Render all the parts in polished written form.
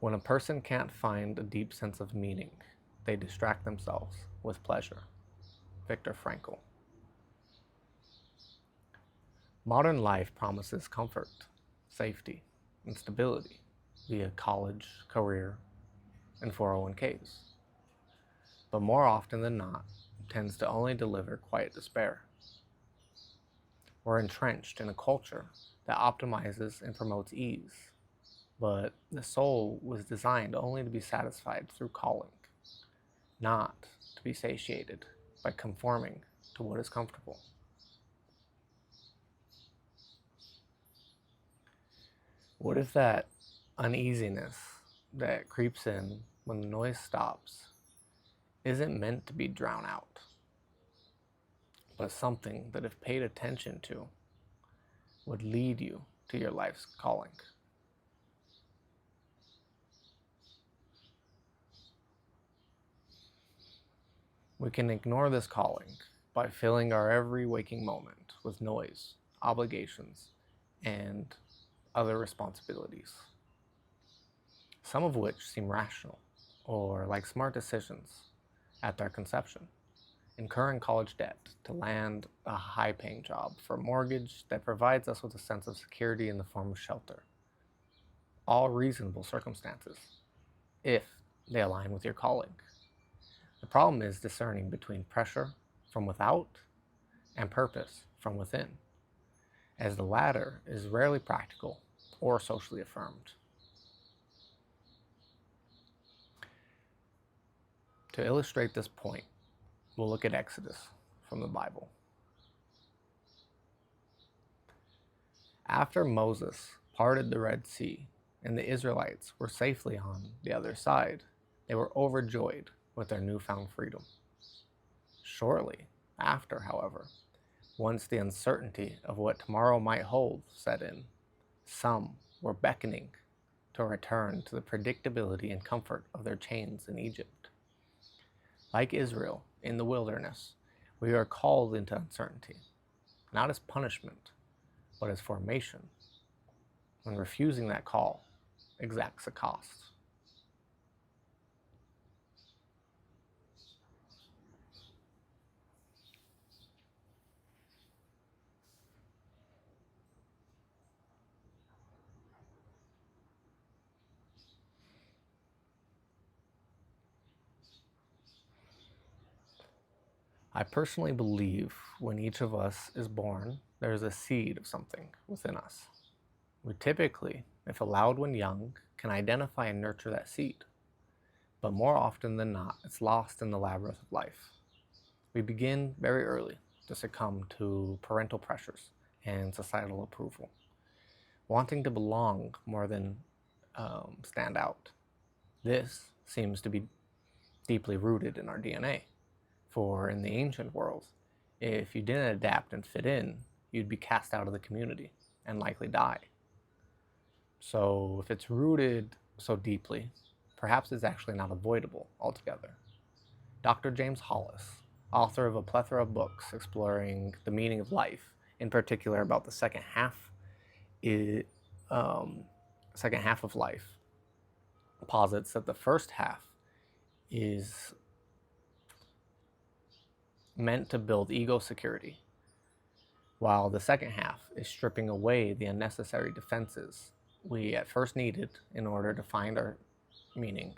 When a person can't find a deep sense of meaning, they distract themselves with pleasure. Viktor Frankl. Modern life promises comfort, safety, and stability via college, career, and 401ks. But more often than not, tends to only deliver quiet despair. We're entrenched in a culture that optimizes and promotes ease, but the soul was designed only to be satisfied through calling, not to be satiated by conforming to what is comfortable. What if that uneasiness that creeps in when the noise stops isn't meant to be drowned out, but something that, if paid attention to, would lead you to your life's calling? We can ignore this calling by filling our every waking moment with noise, obligations, and other responsibilities, some of which seem rational or like smart decisions at their conception. Incurring college debt to land a high-paying job for a mortgage that provides us with a sense of security in the form of shelter. All reasonable circumstances, if they align with your calling. The problem is discerning between pressure from without and purpose from within, as the latter is rarely practical or socially affirmed. To illustrate this point, we'll look at Exodus from the Bible. After Moses parted the Red Sea and the Israelites were safely on the other side, they were overjoyed with their newfound freedom. Shortly after, however, once the uncertainty of what tomorrow might hold set in, some were beckoning to return to the predictability and comfort of their chains in Egypt. Like Israel in the wilderness, we are called into uncertainty, not as punishment, but as formation. When refusing that call exacts a cost. I personally believe when each of us is born, there's a seed of something within us. We typically, if allowed when young, can identify and nurture that seed. But more often than not, it's lost in the labyrinth of life. We begin very early to succumb to parental pressures and societal approval, wanting to belong more than stand out. This seems to be deeply rooted in our DNA. For in the ancient world, if you didn't adapt and fit in, you'd be cast out of the community and likely die. So if it's rooted so deeply, perhaps it's actually not avoidable altogether. Dr. James Hollis, author of a plethora of books exploring the meaning of life, in particular about the second half of life, posits that the first half is meant to build ego security, while the second half is stripping away the unnecessary defenses we at first needed in order to find our meaning.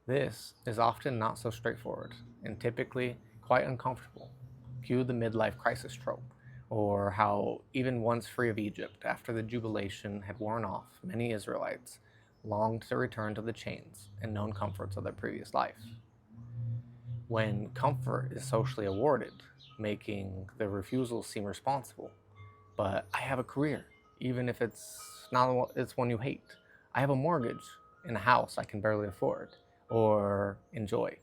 This is often not so straightforward and typically quite uncomfortable. Cue the midlife crisis trope, or how even once free of Egypt, after the jubilation had worn off, many Israelites longed to return to the chains and known comforts of their previous life. When comfort is socially awarded, making the refusal seem responsible. But I have a career, even if it's one you hate. I have a mortgage in a house I can barely afford or enjoy.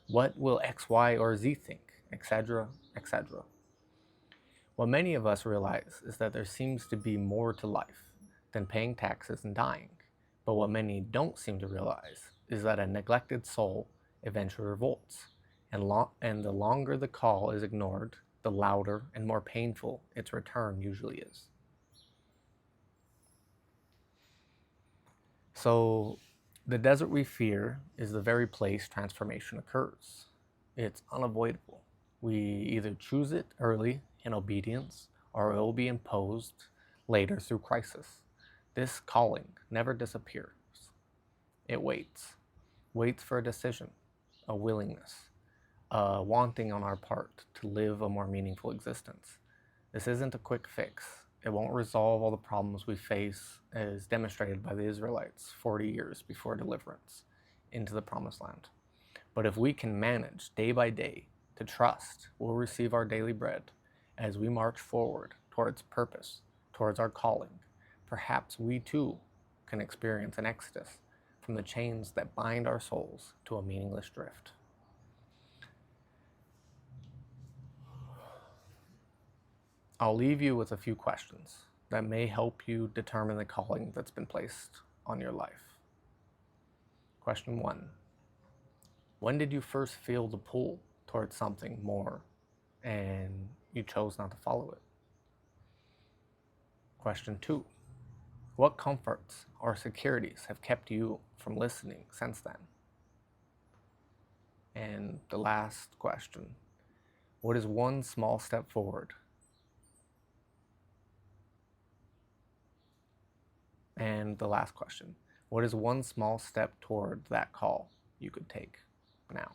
What will X, Y, or Z think, etc., etc.? What many of us realize is that there seems to be more to life than paying taxes and dying. But what many don't seem to realize is that a neglected soul eventually revolts, and the longer the call is ignored, the louder and more painful its return usually is. So The desert we fear is the very place transformation occurs. It's unavoidable. We either choose it early in obedience or it will be imposed later through crisis. This calling never disappears. It waits for a decision, a willingness, a wanting on our part to live a more meaningful existence. This isn't a quick fix. It won't resolve all the problems we face as demonstrated by the Israelites 40 years before deliverance into the promised land. But if we can manage day by day to trust we'll receive our daily bread as we march forward towards purpose, towards our calling, perhaps we too can experience an exodus from the chains that bind our souls to a meaningless drift. I'll leave you with a few questions that may help you determine the calling that's been placed on your life. Question 1. When did you first feel the pull towards something more and you chose not to follow it? Question 2. What comforts or securities have kept you from listening since then? And the last question. What is one small step forward? And the last question. What is one small step toward that call you could take now?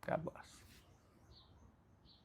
God bless.